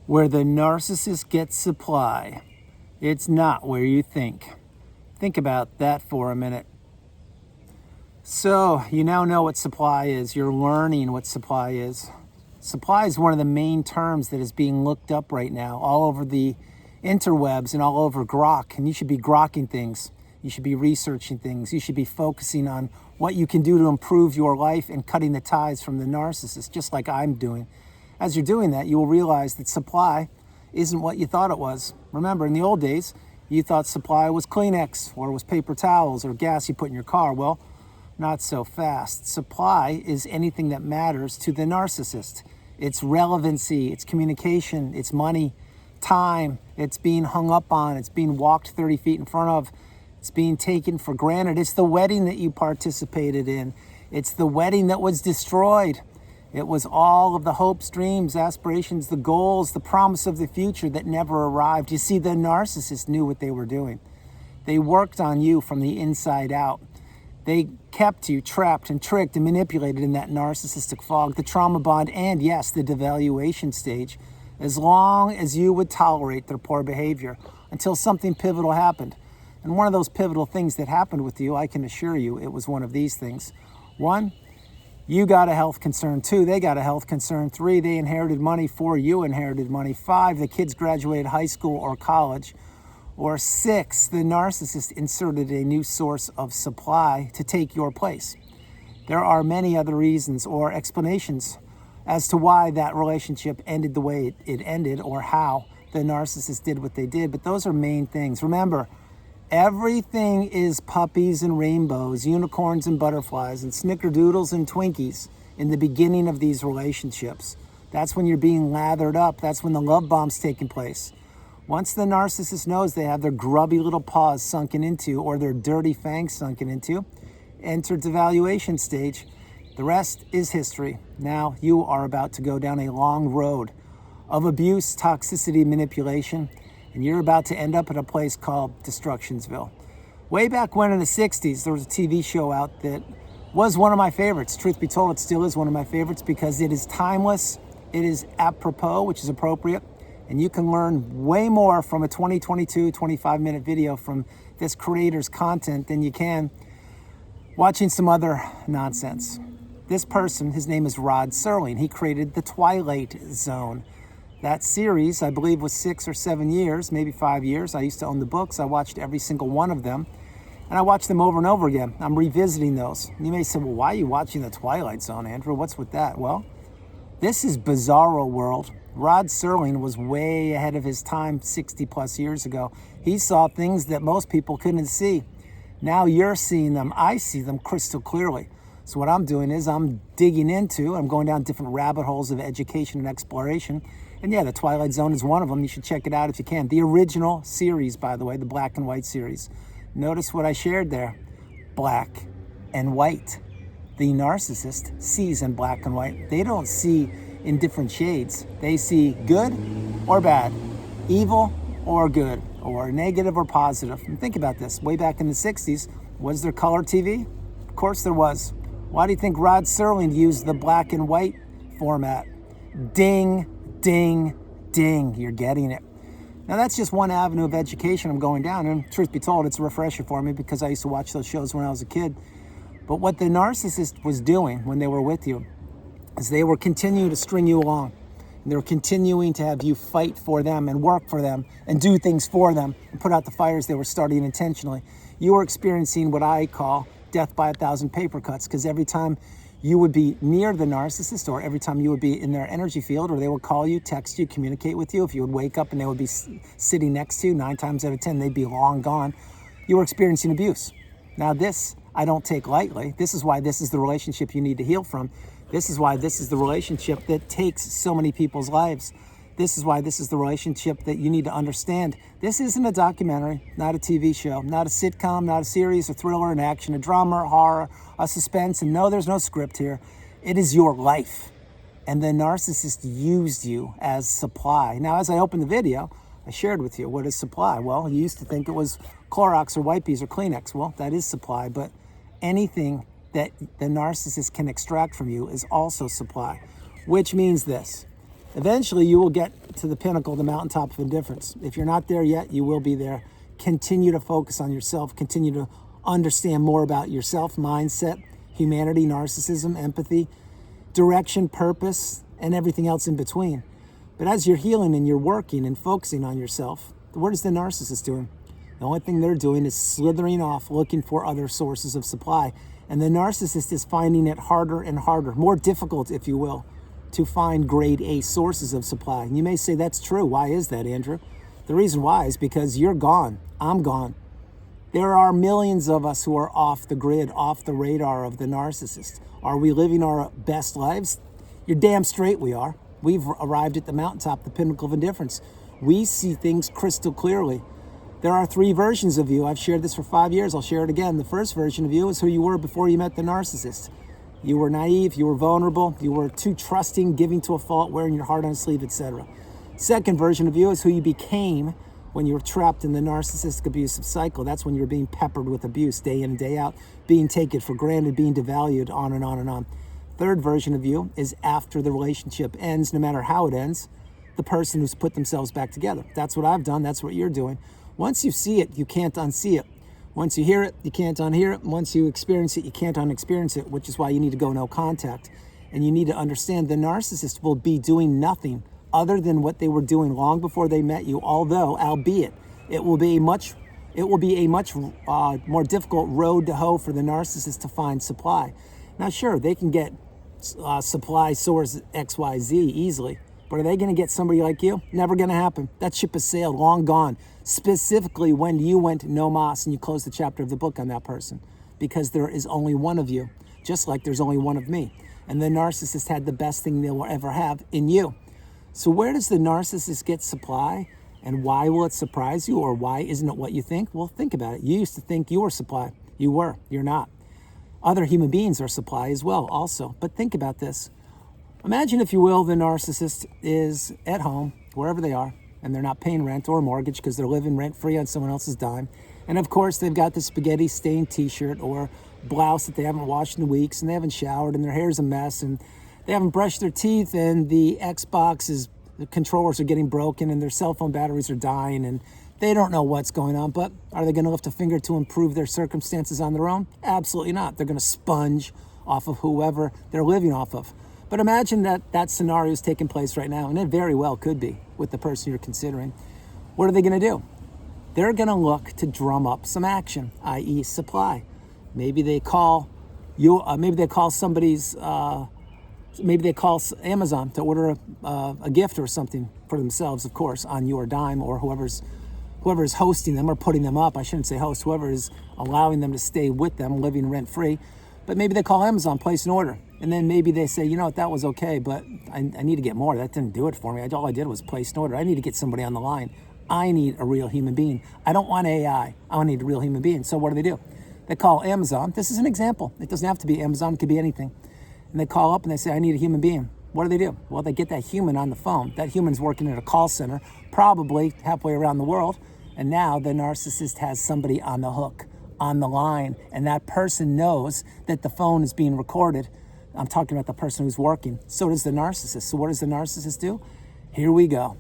Where the narcissist gets supply, it's not where you think. Think about that for a minute. So, you now know what supply is. You're learning what supply is. Supply is one of the main terms that is being looked up right now all over the interwebs and all over Grok. And you should be grokking things. You should be researching things. You should be focusing on what you can do to improve your life and cutting the ties from the narcissist, just like I'm doing. As you're doing that, you will realize that supply isn't what you thought it was. Remember, in the old days, you thought supply was Kleenex or was paper towels or gas you put in your car. Well, not so fast. Supply is anything that matters to the narcissist. It's relevancy, it's communication, it's money, time, it's being hung up on, it's being walked 30 feet in front of, it's being taken for granted. It's the wedding that you participated in. It's the wedding that was destroyed. It was all of the hopes, dreams, aspirations, the goals, the promise of the future that never arrived. You see, the narcissist knew what they were doing. They worked on you from the inside out. They kept you trapped and tricked and manipulated in that narcissistic fog, the trauma bond, and yes, the devaluation stage, as long as you would tolerate their poor behavior until something pivotal happened. And one of those pivotal things that happened with you, I can assure you, it was one of these things. 1, you got a health concern. 2, they got a health concern. 3, they inherited money. 4, you inherited money. 5, the kids graduated high school or college. Or 6, the narcissist inserted a new source of supply to take your place. There are many other reasons or explanations as to why that relationship ended the way it ended or how the narcissist did what they did, but those are main things. Remember, everything is puppies and rainbows, unicorns and butterflies, and snickerdoodles and Twinkies in the beginning of these relationships. That's when you're being lathered up. That's when the love bomb's taking place. Once the narcissist knows they have their grubby little paws sunken into or their dirty fangs sunken into, enter devaluation stage. The rest is history. Now you are about to go down a long road of abuse, toxicity, manipulation, and you're about to end up at a place called Destructionsville. Way back when in the 60s, there was a TV show out that was one of my favorites. Truth be told, it still is one of my favorites because it is timeless, it is apropos, which is appropriate, and you can learn way more from a 25-minute video from this creator's content than you can watching some other nonsense. This person, his name is Rod Serling. He created the Twilight Zone. That series, I believe, was 6 or 7 years, maybe 5 years. I used to own the books. I watched every single one of them, and I watched them over and over again. I'm revisiting those. You may say, well, why are you watching the Twilight Zone, Andrew? What's with that? Well, this is bizarro world. Rod Serling was way ahead of his time 60 plus years ago. He saw things that most people couldn't see. Now you're seeing them. I see them crystal clearly. So what I'm doing is I'm digging into, I'm going down different rabbit holes of education and exploration. And yeah, the Twilight Zone is one of them. You should check it out if you can. The original series, by the way, the black and white series. Notice what I shared there. Black and white. The narcissist sees in black and white. They don't see in different shades. They see good or bad, evil or good, or negative or positive. And think about this. Way back in the 60s, was there color TV? Of course there was. Why do you think Rod Serling used the black and white format? Ding, ding, ding. You're getting it. Now that's just one avenue of education I'm going down, and truth be told, it's a refresher for me because I used to watch those shows when I was a kid. But what the narcissist was doing when they were with you is they were continuing to string you along. And they were continuing to have you fight for them and work for them and do things for them and put out the fires they were starting intentionally. You were experiencing what I call death by 1,000 paper cuts, because every time you would be near the narcissist, or every time you would be in their energy field, or they would call you, text you, communicate with you, if you would wake up and they would be sitting next to you, 9 times out of 10, they'd be long gone, you were experiencing abuse. Now this, I don't take lightly. This is why this is the relationship you need to heal from. This is why this is the relationship that takes so many people's lives. This is why this is the relationship that you need to understand. This isn't a documentary, not a TV show, not a sitcom, not a series, a thriller, an action, a drama, a horror, a suspense, and no, there's no script here. It is your life. And the narcissist used you as supply. Now, as I opened the video, I shared with you, what is supply? Well, you used to think it was Clorox or Wipes or Kleenex. Well, that is supply, but anything that the narcissist can extract from you is also supply, which means this. Eventually, you will get to the pinnacle, the mountaintop of indifference. If you're not there yet, you will be there. Continue to focus on yourself. Continue to understand more about yourself, mindset, humanity, narcissism, empathy, direction, purpose, and everything else in between. But as you're healing and you're working and focusing on yourself, what is the narcissist doing? The only thing they're doing is slithering off, looking for other sources of supply. And the narcissist is finding it harder and harder, more difficult, if you will, to find grade A sources of supply. And you may say, that's true. Why is that, Andrew? The reason why is because you're gone. I'm gone. There are millions of us who are off the grid, off the radar of the narcissist. Are we living our best lives? You're damn straight we are. We've arrived at the mountaintop, the pinnacle of indifference. We see things crystal clearly. There are 3 versions of you. I've shared this for 5 years. I'll share it again. The first version of you is who you were before you met the narcissist. You were naive, you were vulnerable, you were too trusting, giving to a fault, wearing your heart on a sleeve, etc. Second version of you is who you became when you were trapped in the narcissistic abusive cycle. That's when you're being peppered with abuse day in and day out, being taken for granted, being devalued, on and on and on. Third version of you is after the relationship ends, no matter how it ends, the person who's put themselves back together. That's what I've done. That's what you're doing. Once you see it, you can't unsee it. Once you hear it, you can't unhear it. Once you experience it, you can't unexperience it, which is why you need to go no contact. And you need to understand the narcissist will be doing nothing other than what they were doing long before they met you, although, albeit, it will be a much more difficult road to hoe for the narcissist to find supply. Now, sure, they can get supply source XYZ easily, but are they going to get somebody like you? Never going to happen. That ship has sailed, long gone. Specifically when you went no mas and you closed the chapter of the book on that person, because there is only one of you, just like there's only one of me. And the narcissist had the best thing they will ever have in you. So where does the narcissist get supply, and why will it surprise you, or why isn't it what you think? Well, think about it. You used to think you were supply. You were. You're not. Other human beings are supply as well also. But think about this. Imagine, if you will, the narcissist is at home, wherever they are, and they're not paying rent or mortgage because they're living rent-free on someone else's dime. And of course, they've got the spaghetti stained t-shirt or blouse that they haven't washed in weeks, and they haven't showered, and their hair's a mess, and they haven't brushed their teeth, and the the controllers are getting broken, and their cell phone batteries are dying, and they don't know what's going on. But are they going to lift a finger to improve their circumstances on their own? Absolutely not. They're going to sponge off of whoever they're living off of. But imagine that scenario is taking place right now, and it very well could be with the person you're considering. What are they going to do? They're going to look to drum up some action, i.e. supply. Maybe they call you. Maybe they call somebody's. Maybe they call Amazon to order a gift or something for themselves, of course, on your dime, or whoever's hosting them or putting them up. I shouldn't say host. Whoever is allowing them to stay with them, living rent free. But maybe they call Amazon, place an order. And then maybe they say, you know what, that was okay, but I need to get more. That didn't do it for me. All I did was place an order. I need to get somebody on the line. I need a real human being. I don't want AI. I need a real human being. So what do? They call Amazon. This is an example. It doesn't have to be Amazon. It could be anything. And they call up and they say, I need a human being. What do? Well, they get that human on the phone. That human's working at a call center, probably halfway around the world. And now the narcissist has somebody on the hook, on the line. And that person knows that the phone is being recorded. I'm talking about the person who's working. So does the narcissist. So what does the narcissist do? Here we go.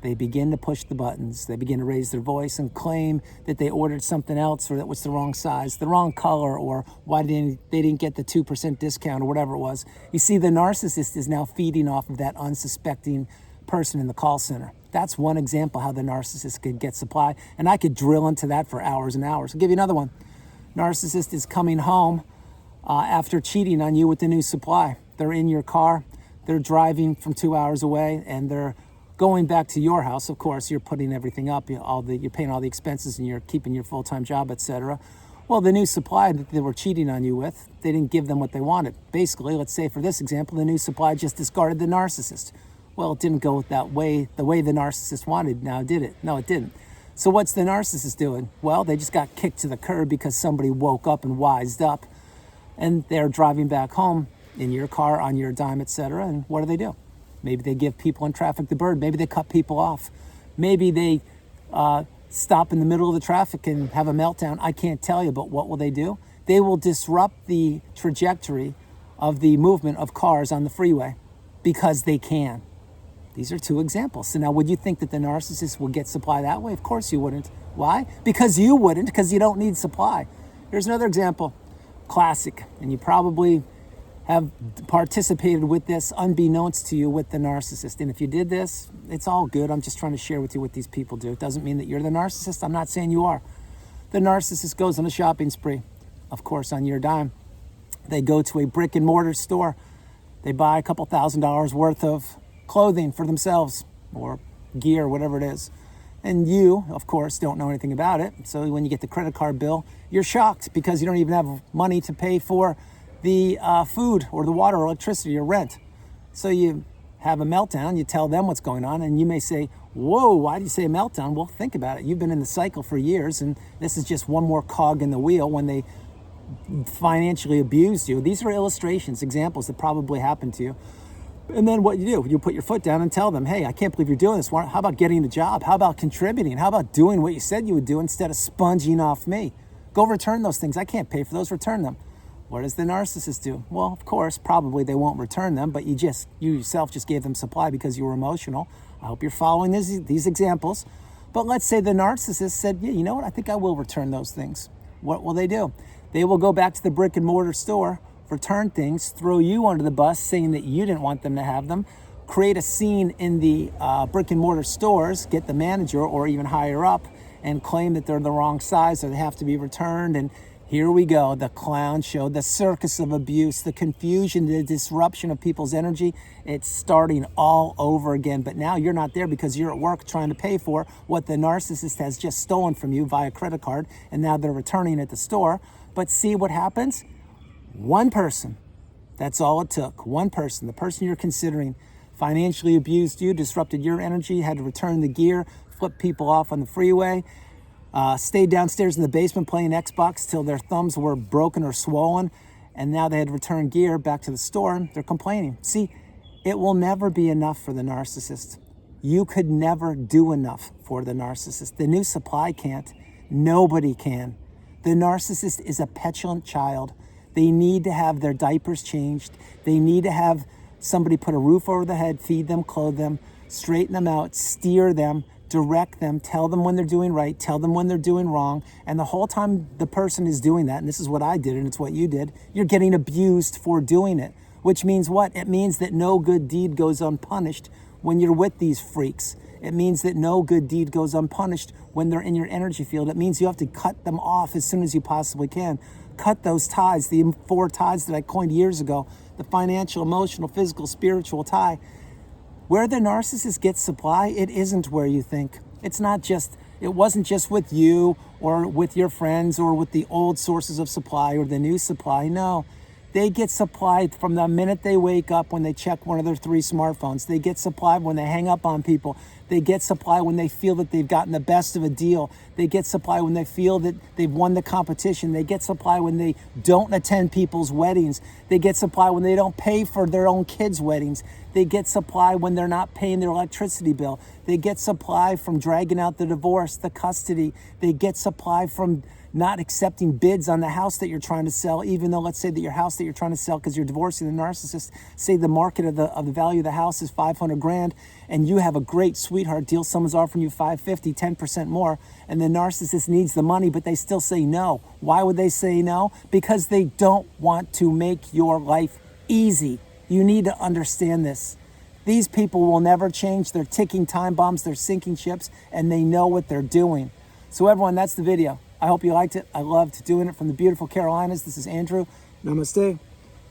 They begin to push the buttons. They begin to raise their voice and claim that they ordered something else, or that was the wrong size, the wrong color, or why they didn't get the 2% discount, or whatever it was. You see, the narcissist is now feeding off of that unsuspecting person in the call center. That's one example how the narcissist could get supply. And I could drill into that for hours and hours. I'll give you another one. Narcissist is coming home after cheating on you with the new supply. They're in your car. They're driving from 2 hours away, and they're going back to your house. Of course, you're putting everything up, you're paying all the expenses, and you're keeping your full-time job, etc. Well, the new supply that they were cheating on you with, they didn't give them what they wanted. Basically, let's say for this example, the new supply just discarded the narcissist. Well, it didn't go the way the narcissist wanted. Now, did it? No, it didn't. So what's the narcissist doing? Well, they just got kicked to the curb because somebody woke up and wised up, and they're driving back home in your car, on your dime, etc. And what do? Maybe they give people in traffic the bird. Maybe they cut people off. Maybe they stop in the middle of the traffic and have a meltdown. I can't tell you, but what will they do? They will disrupt the trajectory of the movement of cars on the freeway because they can. These are two examples. So now, would you think that the narcissist will get supply that way? Of course you wouldn't. Why? Because you wouldn't, because you don't need supply. Here's another example, classic, and you probably have participated with this unbeknownst to you with the narcissist. And if you did this, it's all good. I'm just trying to share with you what these people do. It doesn't mean that you're the narcissist. I'm not saying you are. The narcissist goes on a shopping spree, of course, on your dime. They go to a brick and mortar store. They buy a couple $1,000s worth of clothing for themselves or gear, whatever it is. And you, of course, don't know anything about it. So when you get the credit card bill, you're shocked because you don't even have money to pay for the food or the water or electricity or rent. So you have a meltdown, you tell them what's going on, and you may say, whoa, why do you say a meltdown? Well, think about it. You've been in the cycle for years, and this is just one more cog in the wheel when they financially abused you. These are illustrations, examples that probably happened to you. And then what you do, you put your foot down and tell them, hey, I can't believe you're doing this. How about getting the job? How about contributing? How about doing what you said you would do instead of sponging off me? Go return those things. I can't pay for those. Return them. What does the narcissist do? Well, of course, probably they won't return them, but you yourself just gave them supply because you were emotional. I hope you're following these examples. But let's say the narcissist said, yeah, you know what? I think I will return those things. What will they do? They will go back to the brick and mortar store, return things, throw you under the bus saying that you didn't want them to have them, create a scene in the brick and mortar stores, get the manager or even higher up and claim that they're the wrong size or they have to be returned. And here we go, the clown show, the circus of abuse, the confusion, the disruption of people's energy. It's starting all over again. But now you're not there because you're at work trying to pay for what the narcissist has just stolen from you via credit card, and now they're returning at the store. But see what happens? One person, that's all it took. One person, the person you're considering, financially abused you, disrupted your energy, had to return the gear, flip people off on the freeway, stayed downstairs in the basement playing Xbox till their thumbs were broken or swollen, and now they had to return gear back to the store. They're complaining. See, it will never be enough for the narcissist. You could never do enough for the narcissist. The new supply can't. Nobody can. The narcissist is a petulant child. They need to have their diapers changed. They need to have somebody put a roof over their head, feed them, clothe them, straighten them out, steer them, direct them, tell them when they're doing right, tell them when they're doing wrong. And the whole time the person is doing that, and this is what I did and it's what you did, you're getting abused for doing it. Which means what? It means that no good deed goes unpunished when you're with these freaks. It means that no good deed goes unpunished when they're in your energy field. It means you have to cut them off as soon as you possibly can. Cut those ties, the 4 ties that I coined years ago, the financial, emotional, physical, spiritual tie. Where the narcissist gets supply, it isn't where you think. It wasn't just with you or with your friends or with the old sources of supply or the new supply. No, they get supplied from the minute they wake up when they check one of their 3 smartphones. They get supplied when they hang up on people. They get supply when they feel that they've gotten the best of a deal. They get supply when they feel that they've won the competition. They get supply when they don't attend people's weddings. They get supply when they don't pay for their own kids' weddings. They get supply when they're not paying their electricity bill. They get supply from dragging out the divorce, the custody. They get supply from not accepting bids on the house that you're trying to sell, even though let's say that your house that you're trying to sell because you're divorcing the narcissist, say the market of the value of the house is $500,000 and you have a great sweetheart deal, someone's offering you $550, 10% more, and the narcissist needs the money, but they still say no. Why would they say no? Because they don't want to make your life easy. You need to understand this. These people will never change. They're ticking time bombs, they're sinking ships, and they know what they're doing. So everyone, that's the video. I hope you liked it. I loved doing it from the beautiful Carolinas. This is Andrew. Namaste.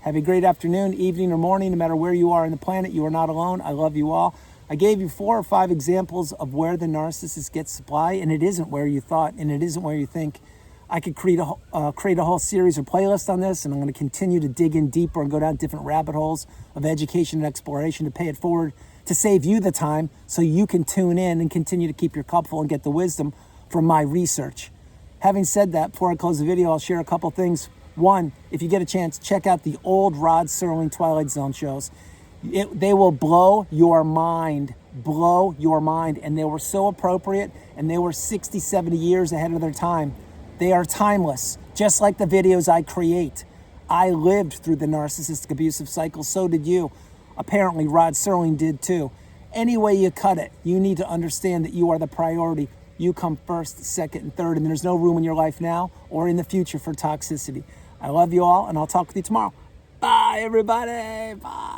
Have a great afternoon, evening, or morning, no matter where you are on the planet. You are not alone. I love you all. I gave you 4 or 5 examples of where the narcissist gets supply, and it isn't where you thought, and it isn't where you think. I could create a whole series or playlist on this, and I'm going to continue to dig in deeper and go down different rabbit holes of education and exploration to pay it forward, to save you the time so you can tune in and continue to keep your cup full and get the wisdom from my research. Having said that, before I close the video, I'll share a couple things. One, if you get a chance, check out the old Rod Serling Twilight Zone shows. They will blow your mind, and they were so appropriate, and they were 60, 70 years ahead of their time. They are timeless, just like the videos I create. I lived through the narcissistic abusive cycle, so did you. Apparently, Rod Serling did too. Any way you cut it, you need to understand that you are the priority. You come first, second, and third, and there's no room in your life now or in the future for toxicity. I love you all, and I'll talk with you tomorrow. Bye, everybody. Bye.